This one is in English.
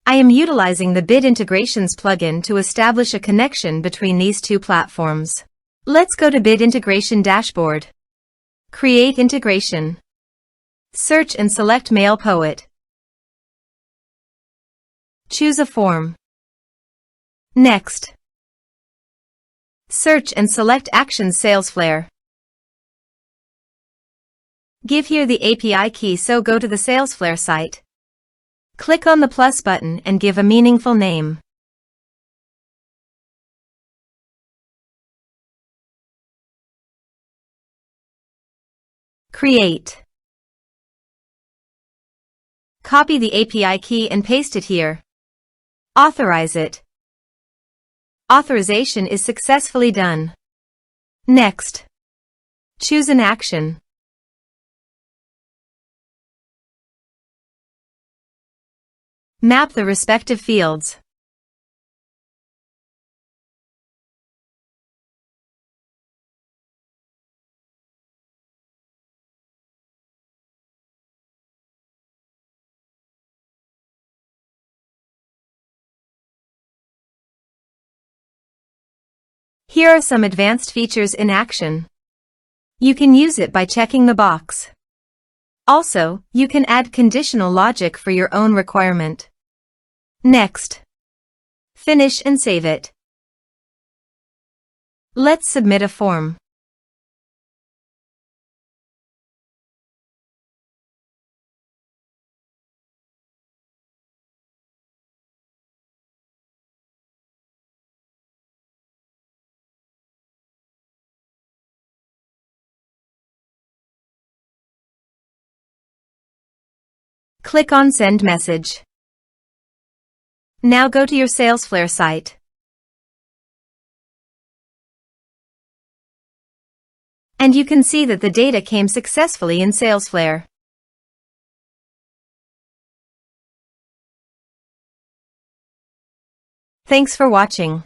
I am utilizing the Bit Integrations plugin to establish a connection between these two platforms. Let's go to Bit Integration Dashboard. Create integration. Search and select MailPoet. Choose a form. Next. Search and select Actions Salesflare. Give here the API key, so go to the Salesflare site. Click on the plus button and give a meaningful name. Create. Copy the API key and paste it here. Authorize it. Authorization is successfully done. Next. Choose an action. Map the respective fields. Here are some advanced features in action. You can use it by checking the box. Also, you can add conditional logic for your own requirement. Next. Finish and save it. Let's submit a form. Click on Send Message. Now go to your Salesflare site. And you can see that the data came successfully in Salesflare. Thanks for watching.